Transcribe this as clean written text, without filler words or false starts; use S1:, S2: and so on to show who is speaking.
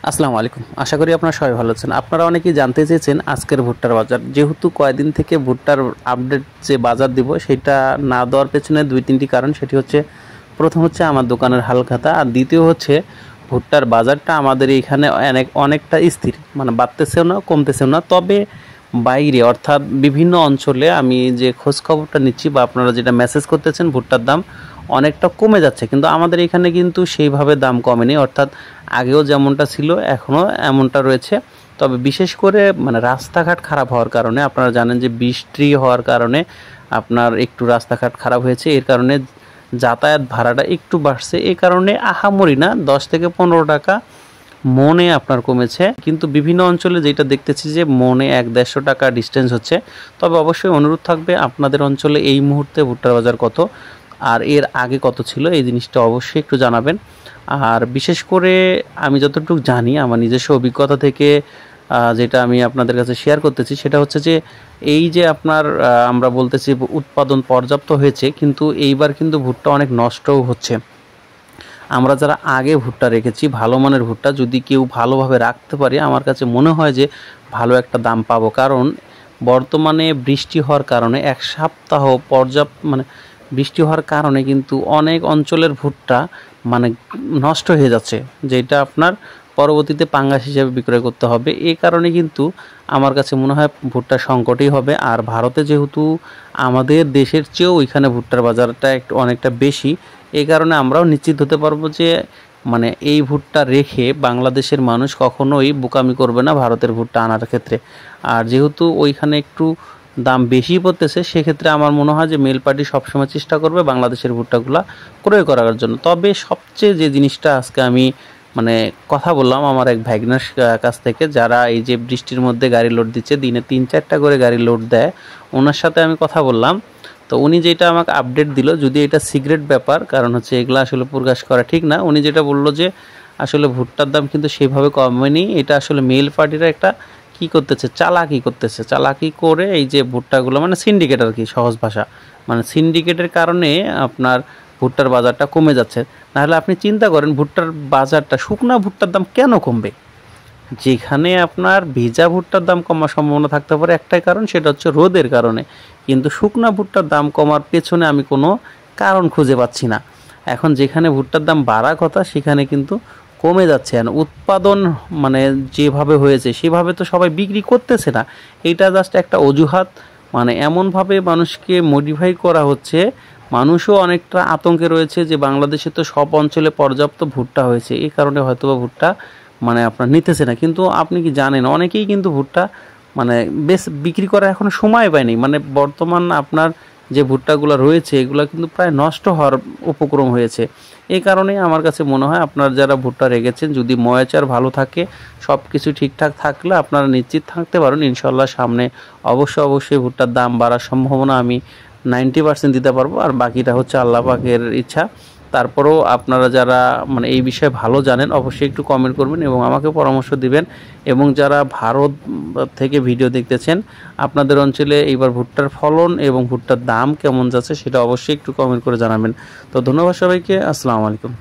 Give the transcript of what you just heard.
S1: আসসালামু আলাইকুম। আশা করি আপনারা সবাই ভালো আছেন। আপনারা অনেকেই জানতে চেয়েছেন আজকের ভুট্টার বাজার। যেহেতু কয়েকদিন থেকে ভুট্টার আপডেট যে বাজার দিব সেটা না দেওয়ার পেছনে ২-৩টি কারণ। সেটি হচ্ছে, প্রথম হচ্ছে আমার দোকানের হালখাতা, আর দ্বিতীয় হচ্ছে ভুট্টার বাজারটা আমাদের এইখানে অনেকটা স্থির, মানে বাড়তেছেও না কমতেছেও না। তবে বাইরে অর্থাৎ বিভিন্ন অঞ্চলে আমি যে খোঁজ খবরটা নিচ্ছি বা আপনারা যেটা মেসেজ করতেছেন ভুট্টার দাম অনেকটা কমে যাচ্ছে, কিন্তু আমাদের এখানে কিন্তু সেইভাবে দাম কমেনি। অর্থাৎ আগেও যেমনটা ছিল এখনও এমনটা রয়েছে। তবে বিশেষ করে মানে রাস্তাঘাট খারাপ হওয়ার কারণে, আপনারা জানেন যে বৃষ্টি হওয়ার কারণে আপনার একটু রাস্তাঘাট খারাপ হয়েছে, এর কারণে যাতায়াত ভাড়াটা একটু বাড়ছে। এই কারণে আহামরি না, 10 থেকে 15 টাকা মনে আপনার কমেছে। কিন্তু বিভিন্ন অঞ্চলে যেটা দেখতেছি যে মনে 100-150 টাকা ডিস্টেন্স হচ্ছে। তবে অবশ্যই অনুরোধ থাকবে, আপনাদের অঞ্চলে এই মুহূর্তে ভুট্টার বাজার কত আর এর আগে কত ছিল, এই জিনিসটা অবশ্যই একটু জানাবেন। আর বিশেষ করে আমি যতটুকু জানি আমার নিজস্ব অভিজ্ঞতা থেকে যেটা আমি আপনাদের কাছে শেয়ার করতেছি সেটা হচ্ছে যে এই যে আপনার আমরা বলতেছি উৎপাদন পর্যাপ্ত হয়েছে, কিন্তু এইবার কিন্তু ভুট্টা অনেক নষ্টও হচ্ছে। আমরা যারা আগে ভুট্টা রেখেছি ভালো মানের ভুট্টা যদি কেউ ভালোভাবে রাখতে পারে, আমার কাছে মনে হয় যে ভালো একটা দাম পাবো। কারণ বর্তমানে বৃষ্টি হওয়ার কারণে 1 সপ্তাহ মানে বৃষ্টি হওয়ার কারণে কিন্তু অনেক অঞ্চলের ভুট্টা মানে নষ্ট হয়ে যাচ্ছে, যেটা আপনার পরবর্তীতে পাঙ্গাস হিসেবে বিক্রয় করতে হবে। এই কারণে কিন্তু আমার কাছে মনে হয় ভুট্টা সংকটই হবে। আর ভারতে যেহেতু আমাদের দেশের চেয়েও ওইখানে ভুট্টার বাজারটা একটু অনেকটা বেশি, এই কারণে আমরাও নিশ্চিত হতে পারবো যে মানে এই ভুট্টা রেখে বাংলাদেশের মানুষ কখনোই বোকামি করবে না ভারতের ভুট্টা আনার ক্ষেত্রে। আর যেহেতু ওইখানে একটু দাম বেশি পড়তেছে, সেক্ষেত্রে আমার মনে হয় যে মেল পার্টি সবসময় চেষ্টা করবে বাংলাদেশের ভুট্টাগুলা ক্রয় করার জন্য। তবে সবচেয়ে যে জিনিসটা আজকে আমি মানে কথা বললাম আমার এক ভাইগনার কাছ থেকে, যারা এই যে বৃষ্টির মধ্যে গাড়ি লোড দিচ্ছে, দিনে 3-4টা করে গাড়ি লোড দেয়, ওনার সাথে আমি কথা বললাম। তো উনি যেটা আমাকে আপডেট দিল, যদি এটা সিক্রেট ব্যাপার, কারণ হচ্ছে এগুলো আসলে প্রকাশ করা ঠিক না, উনি যেটা বললো যে আসলে ভুট্টার দাম কিন্তু সেভাবে কমেনি। এটা আসলে মেল পার্টিরা একটা কি করতেছে, চালাকি করে এই যে ভুট্টাগুলো, মানে সিন্ডিকেট আর কি, সহজ ভাষা, মানে সিন্ডিকেটের কারণে আপনার ভুট্টার বাজারটা কমে যাচ্ছে। নাহলে আপনি চিন্তা করেন ভুট্টার বাজারটা, শুকনা ভুট্টার দাম কেন কমবে? যেখানে আপনার ভেজা ভুট্টার দাম কমার সম্ভাবনা থাকতে পারে একটাই কারণ, সেটা হচ্ছে রোদের কারণে। কিন্তু শুকনা ভুট্টার দাম কমার পেছনে আমি কোনো কারণ খুঁজে পাচ্ছি না। এখন যেখানে ভুট্টার দাম বাড়ার কথা সেখানে কিন্তু কমে যাচ্ছে। আর উৎপাদন মানে যেভাবে হয়েছে সেভাবে তো সবাই বিক্রি করতেছে না। এটা জাস্ট একটা অজুহাত, মানে এমনভাবে মানুষকে মডিফাই করা হচ্ছে। মানুষও অনেকটা আতঙ্কে রয়েছে যে বাংলাদেশে তো সব অঞ্চলে পর্যাপ্ত ভুট্টা হয়েছে, এই কারণে হয়তোবা ভুট্টা মানে আপনার নিতেছে না। কিন্তু আপনি কি জানেন অনেকেই কিন্তু ভুট্টা মানে বেশ বিক্রি করার এখনো সময় পায়নি। মানে বর্তমান আপনার যে ভুট্টাগুলো রয়েছে এগুলো কিন্তু প্রায় নষ্ট হওয়ার উপক্রম হয়েছে। এই কারণে আমার কাছে মনে হয় আপনারা যারা ভুট্টা রেখেছেন, যদি ময়াচার ভালো থাকে, সব কিছু ঠিকঠাক থাকলে আপনারা নিশ্চিত থাকতে পারেন ইনশাল্লাহ সামনে অবশ্যই ভুট্টার দাম বাড়ার সম্ভাবনা আমি 90% দিতে পারবো। আর বাকিটা হচ্ছে আল্লাহ পাকের ইচ্ছা। তারপরেও আপনারা যারা মানে এই বিষয়ে ভালো জানেন অবশ্যই একটু কমেন্ট করবেন এবং আমাকে পরামর্শ দিবেন। এবং যারা ভারত থেকে ভিডিও দেখতেছেন, আপনাদের অঞ্চলে এইবার ভুট্টার ফলন এবং ভুট্টার দাম কেমন যাচ্ছে সেটা অবশ্যই একটু কমেন্ট করে জানাবেন। তো ধন্যবাদ সবাইকে। আসসালামু আলাইকুম।